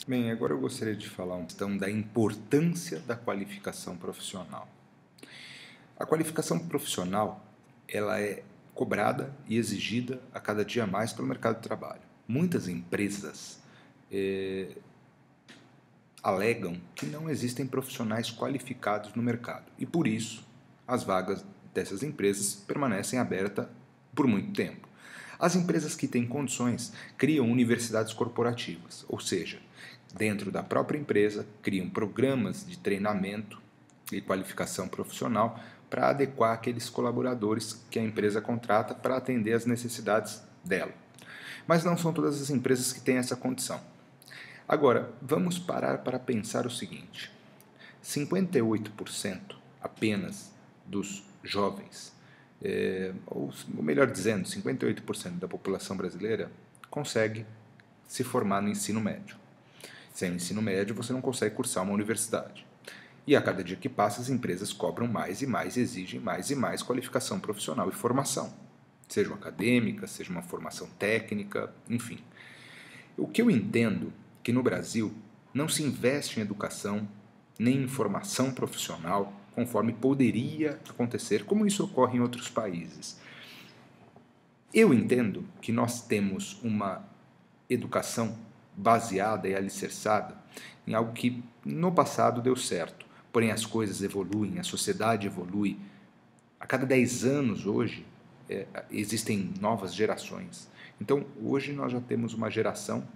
Bem, agora eu gostaria de falar uma questão da importância da qualificação profissional. A qualificação profissional, ela é cobrada e exigida a cada dia mais pelo mercado de trabalho. Muitas empresas alegam que não existem profissionais qualificados no mercado e, por isso, as vagas dessas empresas permanecem abertas por muito tempo. As empresas que têm condições criam universidades corporativas, ou seja, dentro da própria empresa, criam programas de treinamento e qualificação profissional para adequar aqueles colaboradores que a empresa contrata para atender às necessidades dela. Mas não são todas as empresas que têm essa condição. Agora, vamos parar para pensar o seguinte: 58% apenas dos jovens, ou melhor dizendo, 58% da população brasileira consegue se formar no ensino médio. Sem ensino médio, você não consegue cursar uma universidade. E a cada dia que passa, as empresas cobram mais e mais, exigem mais e mais qualificação profissional e formação, seja acadêmica, seja uma formação técnica, enfim. O que eu entendo é que no Brasil não se investe em educação nem em formação profissional conforme poderia acontecer, como isso ocorre em outros países. Eu entendo que nós temos uma educação baseada e alicerçada em algo que no passado deu certo, porém as coisas evoluem, a sociedade evolui. A cada 10 anos hoje existem novas gerações. Então hoje nós já temos uma geração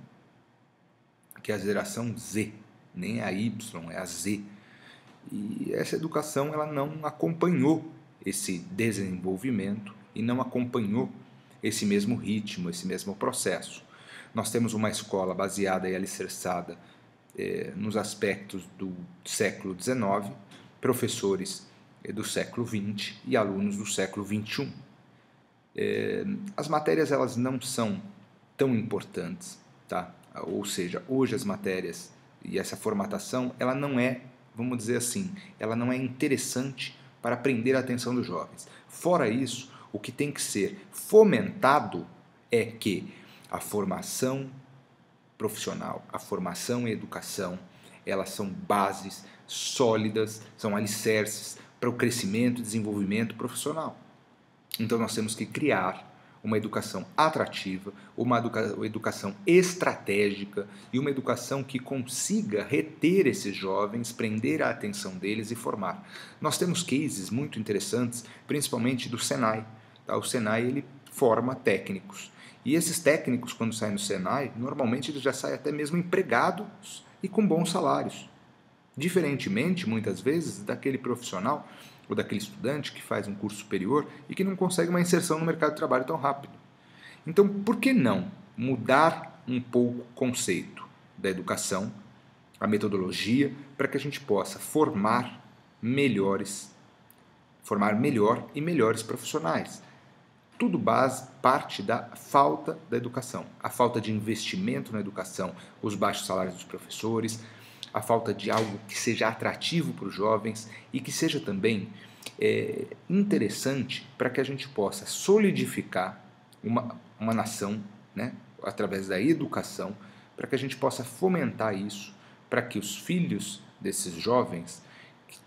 que é a geração Z, nem a Y, é a Z. E essa educação ela não acompanhou esse desenvolvimento e não acompanhou esse mesmo ritmo, esse mesmo processo. Nós temos uma escola baseada e alicerçada nos aspectos do século XIX, professores do século XX e alunos do século XXI. As matérias elas não são tão importantes, tá? Ou seja, hoje as matérias e essa formatação ela não é, vamos dizer assim, ela não é interessante para prender a atenção dos jovens. Fora isso, o que tem que ser fomentado é que a formação profissional, a formação e a educação, elas são bases sólidas, são alicerces para o crescimento e desenvolvimento profissional. Então nós temos que criar uma educação atrativa, uma educação estratégica e uma educação que consiga reter esses jovens, prender a atenção deles e formar. Nós temos cases muito interessantes, principalmente do Senai. Tá? O Senai ele forma técnicos. E esses técnicos, quando saem do Senai, normalmente eles já saem até mesmo empregados e com bons salários. Diferentemente, muitas vezes, daquele profissional ou daquele estudante que faz um curso superior e que não consegue uma inserção no mercado de trabalho tão rápido. Então, por que não mudar um pouco o conceito da educação, a metodologia, para que a gente possa formar melhor e melhores profissionais? Tudo parte da falta da educação, a falta de investimento na educação, os baixos salários dos professores, a falta de algo que seja atrativo para os jovens e que seja também interessante para que a gente possa solidificar uma nação, né, através da educação, para que a gente possa fomentar isso, para que os filhos desses jovens, que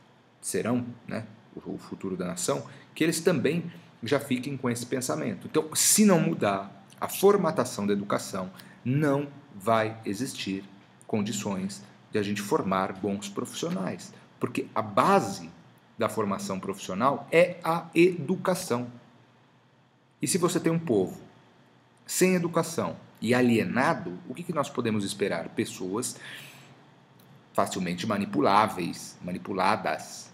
serão, né, o futuro da nação, que eles também já fiquem com esse pensamento. Então, se não mudar a formatação da educação, não vai existir condições de a gente formar bons profissionais, porque a base da formação profissional é a educação. E se você tem um povo sem educação e alienado, o que nós podemos esperar? Pessoas facilmente manipuláveis, manipuladas.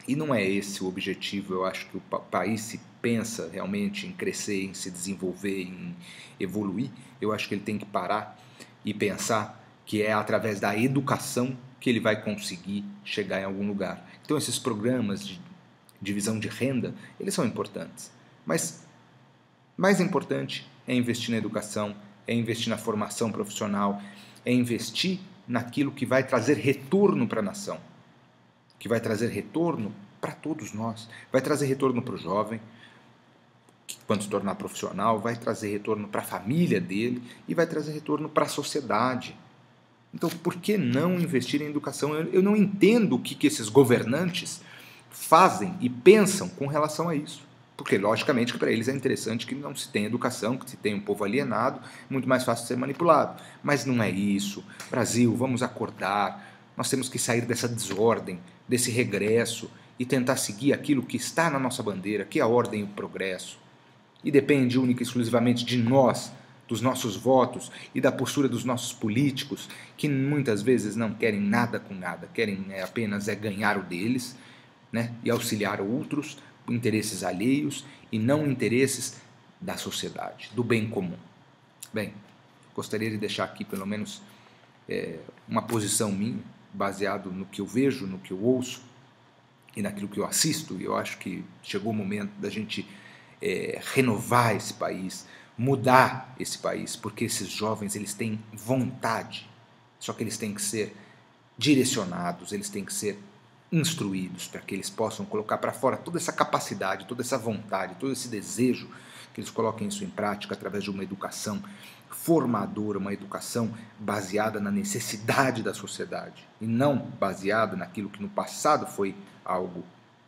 E não é esse o objetivo. Eu acho que o país, se pensa realmente em crescer, em se desenvolver, em evoluir, eu acho que ele tem que parar e pensar que é através da educação que ele vai conseguir chegar em algum lugar. Então esses programas de divisão de renda, eles são importantes. Mas mais importante é investir na educação, é investir na formação profissional, é investir naquilo que vai trazer retorno para a nação, que vai trazer retorno para todos nós, vai trazer retorno para o jovem, que quando se tornar profissional, vai trazer retorno para a família dele e vai trazer retorno para a sociedade. Então, por que não investir em educação? Eu não entendo o que esses governantes fazem e pensam com relação a isso. Porque, logicamente, que para eles é interessante que não se tenha educação, que se tenha um povo alienado, muito mais fácil de ser manipulado. Mas não é isso. Brasil, vamos acordar. Nós temos que sair dessa desordem, desse regresso e tentar seguir aquilo que está na nossa bandeira, que é a ordem e o progresso. E depende única e exclusivamente de nós, dos nossos votos e da postura dos nossos políticos, que muitas vezes não querem nada com nada, querem apenas ganhar o deles, né, e auxiliar outros, interesses alheios e não interesses da sociedade, do bem comum. Bem, gostaria de deixar aqui pelo menos uma posição minha, baseado no que eu vejo, no que eu ouço e naquilo que eu assisto, e eu acho que chegou o momento da gente renovar esse país, mudar esse país, porque esses jovens eles têm vontade, só que eles têm que ser direcionados, eles têm que ser instruídos para que eles possam colocar para fora toda essa capacidade, toda essa vontade, todo esse desejo, que eles coloquem isso em prática através de uma educação formadora, uma educação baseada na necessidade da sociedade e não baseada naquilo que no passado foi algo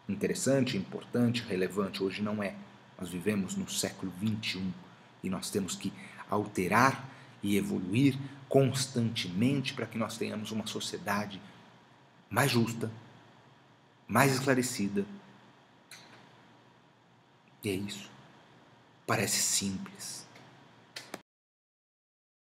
interessante, importante, relevante. Hoje não é. Nós vivemos no século XXI e nós temos que alterar e evoluir constantemente para que nós tenhamos uma sociedade mais justa, mais esclarecida. E é isso. Parece simples,